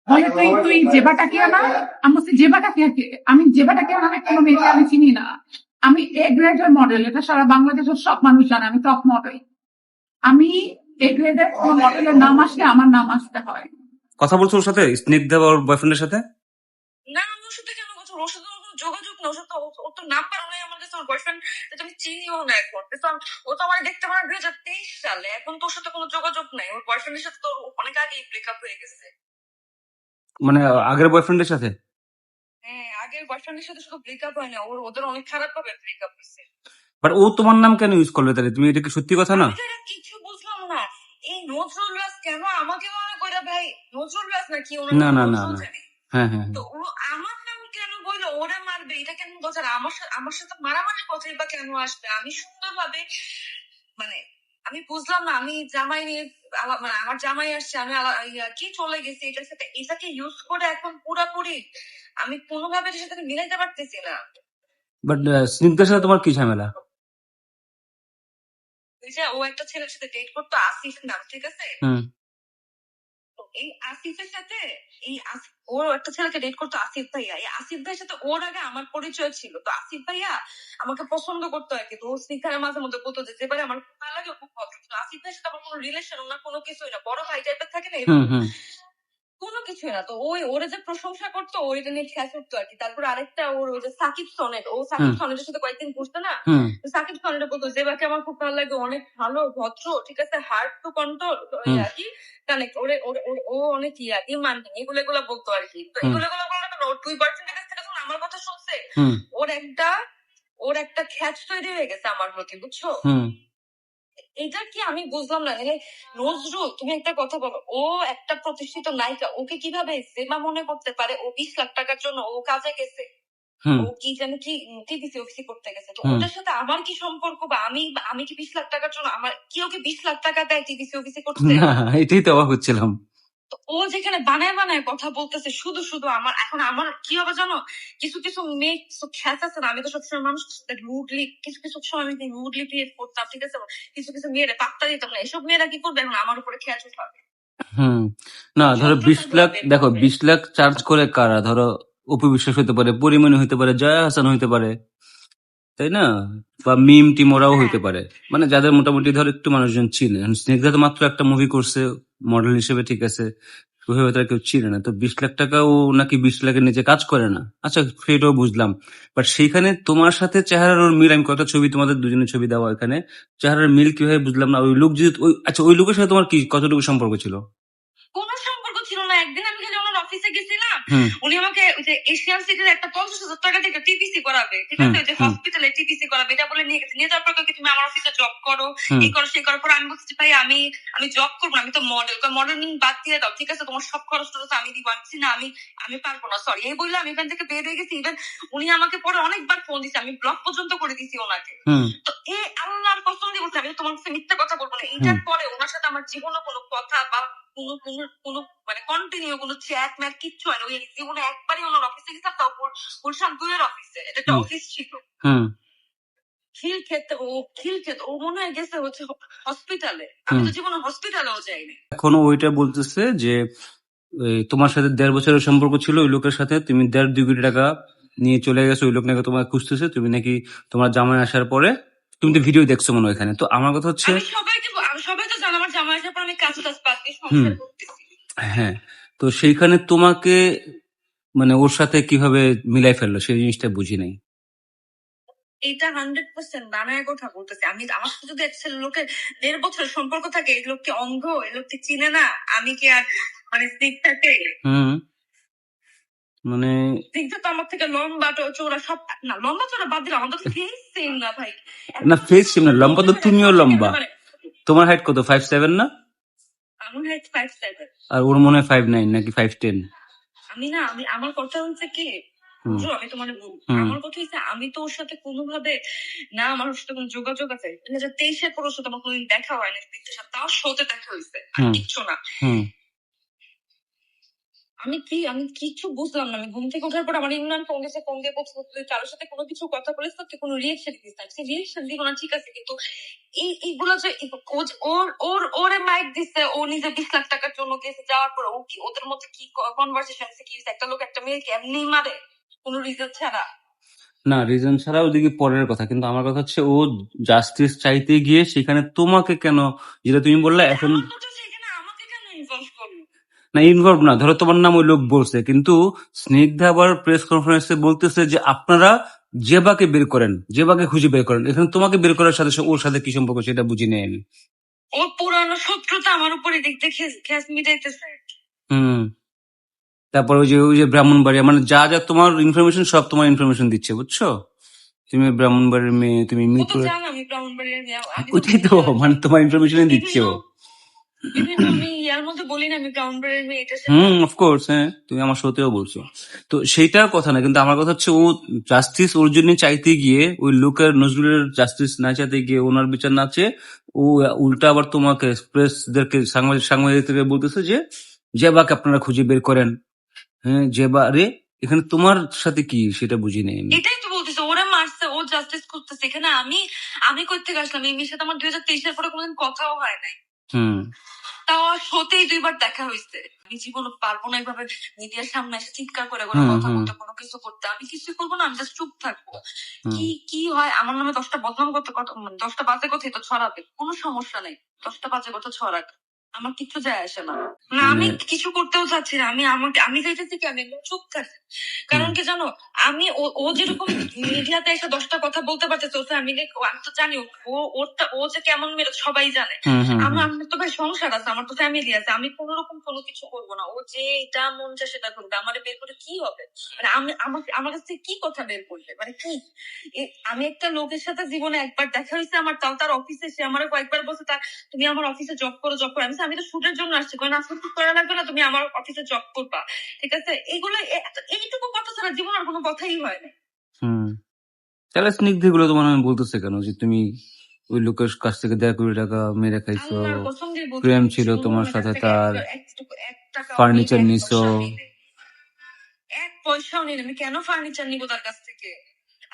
বলে তুই তুই জেবাটা কে না? আমি বলছি জেবাটা কে? আমি জেবাটা কে নামে কোনো মেয়েকে আমি চিনি না। আমি এ গ্রেডের মডেল, এটা সারা বাংলাদেশের সব মানুষ জানে আমি টপ মডেল। আমি এ গ্রেডের কোন মডেলের নাম আসলে আমার নাম আসতে হয়। কথা বলছো ওর সাথে, স্নিগ্ধা বা ওর বয়ফ্রেন্ডের সাথে? না আমি ওর সাথে কেন কথা, ওর সাথে কোনো যোগাযোগ না, ওর সাথে ওর তো নাম্বার নেই আমার কাছে, ওর বয়ফ্রেন্ড আমি চিনিও না এখন। তো ও তো আমার দেখতে পারে 2023 সালে, এখন তোর সাথে কোনো যোগাযোগ নাই। ওর বয়ফ্রেন্ডের সাথে তো অনেক আগেই ব্রেকআপ হয়ে গেছে। মানে আগের বয়ফ্রেন্ডের সাথে? হ্যাঁ, আগের বয়ফ্রেন্ডের সাথে শুধু ব্রেকআপ হয় না, ওদের অনেক খারাপ ভাবে ব্রেকআপ হয়েছে। বাট ও তোমার নাম কেন ইউজ করলো তাহলে? তুমি এটা কি সত্যি কথা না? আমি তো এটা কিছু বুঝলাম না। এই নজরুল রাজ কেন আমাকে মনে করে ভাই নজরুল রাজ নাকি ওনার না নাম না না নজরুল না। জানি। হ্যাঁ হ্যাঁ তো ও আমার নাম কেন বললো ওরা মারবে, এটা কেন কথা? আমার সাথে মারামারি কথাই বা কেন আসবে? আমি সুন্দরভাবে মানে আমি বুঝলাম না। আমি জামাই নিয়ে মানে আমার জামাই আসছে, আমি কি চলে গেছি এটার সাথে, এটাকে ইউজ করে এখন পুরাপুরি আমি কোনোভাবে এটার সাথে মিলাইতে পারতেছি না। বাট স্নিগ্ধার সাথে তোমার কি ঝামেলা? ওই যে ও একটা ছেলের সাথে ডেট করতো, আসিফ নাম, ঠিক আছে? তো এই আসিফের সাথে ও একটা ছেলেকে ডেট করতো, আসিফ ভাইয়া। এই আসিফ ভাইয়ের সাথে ওর আগে আমার পরিচয় ছিল। তো আসিফ ভাইয়া আমাকে পছন্দ করতো আর কি। তো ও স্নিগ্ধার মাঝে মধ্যে বলতো যে যেবারে আমার খুব ভালো লাগে, খুব ভদ্র। তো আসিফ ভাইয়ের সাথে আমার কোনো রিলেশন না, কোনো কিছুই না, বড় ভাই টাইপের থাকে না এরকম, কোনো কিছুই না। তো ওরে যে প্রশংসা করতো, ও এটা নিয়ে খেয়াল করতো আর কি। তারপর আরেকটা ওর যে সাকিব সনেট, ও সাকিব সনেটের সাথে কয়েকদিন ঘুরতো না। সাকিব সনেট বলতো যে বাকে আমার খুব ভালো লাগে, অনেক ভালো ভদ্র, ঠিক আছে, হার্ড টু কন্ট্রোল আর কি, কানেক্ট ওরে ও অনেক ডিমান্ডিং, এগুলো বলতো আর কি। তো এগুলো বললে তো ওর 2% কাছ থেকে যখন আমার কথা শুনছে, ওর একটা খ্যাচ তৈরি হয়ে গেছে আমার প্রতি, বুঝছো? এটা কি আমি বুঝলাম না। মানে নজরুল, তুমি একটা কথা বলো, ও একটা প্রতিষ্ঠিত নায়িকা, ওকে কিভাবে সেবা মনে করতে পারে? ও 20 লাখ টাকার জন্য ও কাজে গেছে, ও কি জানি কি টিভিসি অফিসে করতে গেছে। তো ওটার সাথে আমার কি সম্পর্ক? বা আমি কি 20 লাখ টাকার জন্য আমার কি ওকে 20 লাখ টাকা দেয় টিভিসি অফিসে করতে? না, এটাই তো অবাক হচ্ছিলাম। তো ও যেখানে বানায় বানায় কথা বলতেছে শুধু শুধু আমার কি হবে জানো? কিছু মেয়ে খ্যাচ আছে না, আমি তো সবসময় মানুষ রুডলি কিছু সময় আমি রুডলি বিহেভ করতাম, ঠিক আছে, কিছু মেয়েরা পাত্তা দিতাম না। এসব মেয়েরা কি করবে এখন আমার উপরে খ্যাচ উঠাবে? না ধরো 20 লাখ, দেখো 20 লাখ চার্জ করে কারা? ধরো অপু বিশ্বাস হতে পারে, পরিমণি হতে পারে, জয়া হাসান হতে পারে, তাই না? বা মিম টিম ওরাও হইতে পারে, মানে যাদের মোটামুটি ধর একটু মানুষজন চিনে। স্নিগ্ধা তো মাত্র একটা মুভি করছে মডেল হিসেবে, ঠিক আছে, ওইভাবে তারা কেউ চিনে না। তো 20 লাখ টাকাও নাকি 20 লাখের নিচে কাজ করে না, আচ্ছা সেটাও বুঝলাম। বাট সেইখানে তোমার সাথে চেহারার ওর মিল, আমি কত ছবি তোমাদের দুজনের ছবি দেওয়া, এখানে চেহারার মিল কিভাবে বুঝলাম না? ওই লোক যদি আচ্ছা ওই লোকের সাথে তোমার কি কতটুকু সম্পর্ক ছিল? কোনো সম্পর্ক ছিল না। একদিন আমি খালি ওনার অফিসে গেছিলাম, উনি আমাকে ওই যে এশিয়ান সিটির একটা 50,000 টাকা থেকে টিপিসি করাবে, ঠিক আছে, ওই যে হসপিটালে টিপিসি করাবে, এটা বলে নিয়ে গেছে। নিয়ে যাওয়ার পর কি তুমি আমার অফিসে জব করো, এই করো সেই করার পর আমি বলছি ভাই আমি জব করবো না, আমি তো মডেল, মডেলিং বাদ দিয়ে দাও, ঠিক আছে, তোমার সব খরচ টরচ আমি দিব। আমি না, আমি পারবো না, সরি, এই বললে আমি এখান থেকে বের হয়ে গেছি। ইভেন উনি আমাকে পরে অনেকবার ফোন দিচ্ছে, আমি ব্লক পর্যন্ত করে দিছি ওনাকে। তো এই আল্লাহর কসম দিয়ে বলছি, আমি তোমার কাছে মিথ্যা কথা বলবো না। এটার পরে ওনার সাথে আমার জীবনে কোনো কথা বা কোনো মানে কন্টিনিউ কোনো চ্যাট ম্যাট কিচ্ছু হয় না। ওই জীবনে একবারই ওনার অফিসে গেছিলাম, তাও গুলশান 2 এর অফিসে, এটা একটা অফিস ছিল। খিল খেতে ও মনে হয় গেছে হচ্ছে হসপিটালে। আমি তো জীবনে হসপিটালেও যাইনি। এখনো ওইটা বলতেছে যে তোমার সাথে 1.5 বছরের সম্পর্ক ছিল ওই লোকের সাথে, তুমি 1.5-2 কোটি টাকা নিয়ে চলে গেছো, ওই লোক নাকি তোমার খুঁজতেছে, তুমি নাকি তোমার জামাই আসার পরে, তুমি তো ভিডিও দেখছো মনে হয় এখানে। তো আমার কথা হচ্ছে, সবাই তো জানো আমার জামাই আসার পর আমি কাজ বাদ দিয়ে সংসার করতেছি। হ্যাঁ, তো সেইখানে তোমাকে মানে ওর সাথে কিভাবে মিলাই ফেললো সেই জিনিসটা বুঝি নাই। এটা 100% বানায় কথা বলতেছে। আমি আমার সাথে যদি একটা লোকের 1.5 বছরের সম্পর্ক থাকে, এই লোককে অন্ধ, এই লোককে চিনে না, আমি কি আর মানে স্নিগ্ধাকে মানে স্নিগ্ধা তো আমার থেকে লম্বা চোরা সব না, লম্বা চোরা বাদ দিলাম, আমাদের ফেস সেম না ভাই। না ফেস সেম না, লম্বা তো তুমিও লম্বা। তোমার হাইট কত? 5'7" না? আমার হাইট 5'7" আর ওর মনে হয় 5'9" নাকি 5'10"। আমার কথা হচ্ছে কি, আমি তোমার আমার কথা হচ্ছে আমি তো ওর সাথে কোনোভাবে না, আমার ওর সাথে কোনো যোগাযোগ আছে 2023-এর পর ওর সাথে আমার কোনোদিন দেখা হয় না, তাও শোতে দেখা হয়েছে, আর কিচ্ছু না। আমি কিছু বুঝলাম না। আমি ঘুম থেকে ওঠার পর আমার ইমরান ফোন দিয়ে বলছে তুই কারোর সাথে কোনো কিছু কথা বলিস না, তুই কোনো রিয়েকশন দিস না। রিয়েকশন দিব না ঠিক আছে, কিন্তু এইগুলো যে ওরে মাইক দিচ্ছে, ও নিজে 20 লাখ টাকার জন্য গেছে, যাওয়ার পর ও কি ওদের মধ্যে কি কনভারসেশন কি হয়েছে? একটা লোক একটা মেয়েকে এমনি মারে কোনো রিজন ছাড়া? না, রিজন ছাড়া ওদিকে পরের কথা, কিন্তু আমার কথা হচ্ছে ও জাস্টিস চাইতে গিয়ে সেখানে তোমাকে কেন, যেটা তুমি বললে এখন আমার কথা সেখানে আমাকে কেন ইনভলভ করলো? না ইনভলভ না, ধরো তোমার নাম ওই লোক বলছে, কিন্তু স্নিগ্ধা আবার প্রেস কনফারেন্সে বলতেছে যে আপনারা জেবাকে বের করেন, জেবাকে খুঁজে বের করেন। এখানে তোমাকে বের করার সাথে ওর সাথে কি সম্পর্ক সেটা বুঝি নেই আমি। ওর পুরানো শত্রুতা আমার উপরে দেখতে খ্যাস মিটাইতেছে। হুম। তারপর ওই যে ব্রাহ্মণবাড়িয়া, মানে যা যা তোমার ইনফরমেশন সব তোমার ইনফরমেশন দিচ্ছে, বুঝছো? তুমি ব্রাহ্মণবাড়ির মেয়ে, তুমি ও তো মিরপুর, জানো আমি ব্রাহ্মণবাড়ির মেয়ে, আমি তো ওইটাই তো মানে তোমার ইনফরমেশন দিচ্ছে বিভিন্ন ও। বিভিন্ন আমি ইয়ার মধ্যে বলি না আমি ব্রাহ্মণবাড়ির মেয়ে, এটা সেটা। অফকোর্স, হ্যাঁ তুমি আমার শোতেও বলছো। তো সেইটার কথা না, কিন্তু আমার কথা হচ্ছে ও জাস্টিস ওর জন্য চাইতে গিয়ে ওই লোকের নজরুলের জাস্টিস না চাইতে গিয়ে, ওনার বিচার না চেয়ে ও উল্টা আবার তোমাকে প্রেসদেরকে সাংবাদিকদেরকে বলতেছে যে জেবাকে আপনারা খুঁজে বের করেন। হ্যাঁ, জেবা রে, এখানে তোমার সাথে কি সেটা বুঝি নেই আমি। এটাই তো বলতেছে, ওরা মারছে, ও জাস্টিস করতেছে। এখানে আমি কই থেকে আসলাম? এই মেয়ের সাথে আমার 2023 এর পরে কোনোদিন কথাও হয় নাই। হুম তাও আর শোতেই 2 বার দেখা হয়েছে। আমি জীবনে পারবো না এইভাবে মিডিয়ার সামনে এসে চিৎকার করে করে হুম কথা হুম বলতে, কোনো কিছু করতে। আমি কিছুই করবো না, আমি জাস্ট চুপ থাকবো। হুম কি হয় আমার নামে 10টা বদনাম করতে, 10টা বাজে কথাই তো ছড়াবে, কোনো সমস্যা নেই। 10টা বাজে কথা ছড়াক, আমার কিচ্ছু যায় আসে না। না, আমি মানে কিছু করতেও চাচ্ছি না। আমি চাইতেছি কি আমি একদম চুপ থাকি। কারণ কি জানো, আমি ও যেরকম মিডিয়াতে এসে 10টা কথা বলতে পারতেছে ওর ফ্যামিলি, আমি তো জানি ও যে কেমন মেয়ে সবাই জানে। হুম হুম হুম আমার তো ভাই সংসার আছে, আমার তো ফ্যামিলি আছে, আমি কোন রকম কোনো কিছু করবো না। ও যে এটা মন চায় সেটা করবে, আমার বের করে কি হবে? মানে আমার কাছ থেকে কি কথা বের করবে, মানে কি? আমি একটা লোকের সাথে জীবনে একবার দেখা হয়েছে আমার, তাও তার অফিসে, সে আমার কয়েকবার বলছে তুমি আমার অফিসে জব করো। আমি বলছি, আমি তো শুটের জন্য আসছি, কোনো নাচ করা লাগবে না, তুমি আমার অফিসে জব করবা, ঠিক আছে? এইগুলো এইটুকু কথা ছাড়া জীবন আর কোনো কথাই হয় না। হুম তাহলে স্নিগ্ধ গুলো তোমার আমি বলতেছে কেন যে তুমি ওই লোকের কাছ থেকে 1.5 কোটি টাকা মেরে খাইছো, আল্লাহর কসম দিয়ে বলছি, প্রেম আমি ছিল তোমার জীবনের কাছ সাথে, থেকে তার এক টাকাও নেই, ফার্নিচার এক নিছো। পয়সা নেই, এক পয়সাও নেই। আমি কেন ফার্নিচার নিবো তার কাছ থেকে?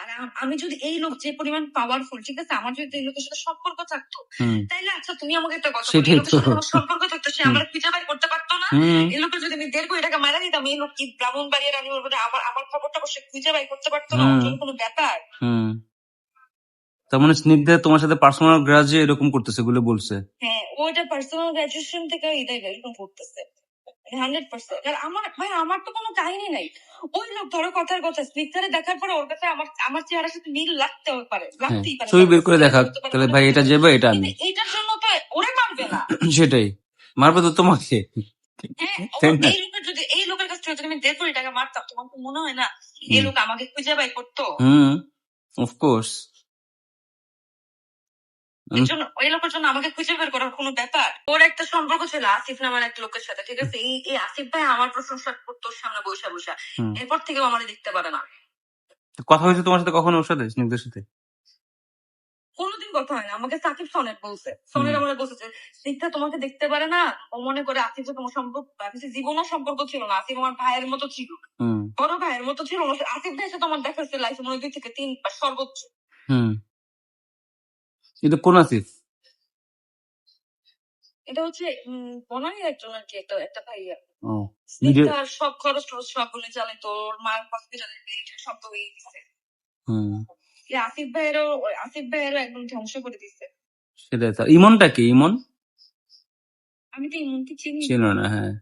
আর আমি যদি এই লোক যে পরিমাণ পাওয়ারফুল, ঠিক আছে, আমার যদি এই লোকের সাথে সম্পর্ক থাকতো, হুম তাইলে আচ্ছা তুমি আমাকে একটা কথা বলো, এই সেটাই লোকের তো। সাথে আমার সম্পর্ক থাকতো, সে হুম আমার খুঁজে বের করতে পারতো না? হুম এই লোকের যদি আমি 1.5 কোটি টাকা মারা দিতাম, এই লোক কি ব্রাহ্মণবাড়িয়ার আমি বলবো আমার খবরটা সে খুঁজে বের করতে পারতো না? ওর হুম জন্য কোনো ব্যাপার? হুম তার মানে স্নিগ্ধা তোমার সাথে পার্সোনাল গ্রাজে এরকম করতেছে বলে বলছে। হ্যাঁ, ওইটা পার্সোনাল গ্রাজুয়েশন থেকে এরকম করতেছে 100%। আর আমার তো কোনো কাহিনী নাই। ওই লোক ধরো কথার কথা স্নিগ্ধারে দেখার পরে ওর কাছে আমার চেহারার সাথে মিল হ্যাঁ, লাগতেই পারে ছবি তার বের কাছে, করে ঠিক আছে? দেখা, হতে পারে তাহলে মনে ভাই করতে এটা পারে, যাবে এটা কিন্তু আমি। এটার জন্য তো ওরে মারবে না। সেটাই, মারবে তো তোমাকে, হ্যাঁ, তাই না? এই লোকের কাছ থেকে যদি আমি 1.5 কোটি টাকা মারতাম, তোমার কি মনে হয় না এই হুম লোক আমাকে খুঁজে বাই করতো? হুম অফকোর্স। ওই লোকের জন্য আমাকে খুঁজে বের করার কোনো ব্যাপার? ওর একটা সম্পর্ক ছিল আসিফ নামের একটা লোকের সাথে, ঠিক আছে? এই আসিফ ভাই আমার প্রশংসা করতো ওর সামনে বসে বসে। এরপর থেকেও আমার দেখতে পারে না। কথা হয়েছে তোমার সাথে কখনো ওর সাথে, স্নিগ্ধার সাথে? কোনোদিন কথা হয় না। আমাকে সাকিব সনেট বলছে, সনেট আমার বলছে স্নিগ্ধা তোমাকে দেখতে পারে না, ও মনে করে আসিফ যে তোমার সম্পর্ক, জীবনও সম্পর্ক ছিল না, আসিফ আমার ভাইয়ের মতো ছিল, বড় ভাইয়ের মতো ছিল। আসিফ ভাইয়ের সাথে আমার দেখা হচ্ছে লাইফে মনে হয় 2 থেকে 3 বার সর্বোচ্চ। এটা কোন আসিফ? এটা হচ্ছে বনানীর একজন আর কি, একটা ভাইয়া। ও ভিডিও। স্নিগ্ধার সব খরচ টরচ সব বলে চালে, তো ওর মার হসপিটালের বিল সব তো হয়ে দিচ্ছে। আসিফ ভাইয়েরও একদম ধ্বংস করে দিচ্ছে। সেটাই তো। ইমনটা কি? ইমন আমি তো এমনকি চিনি না। ছিল না, হ্যাঁ।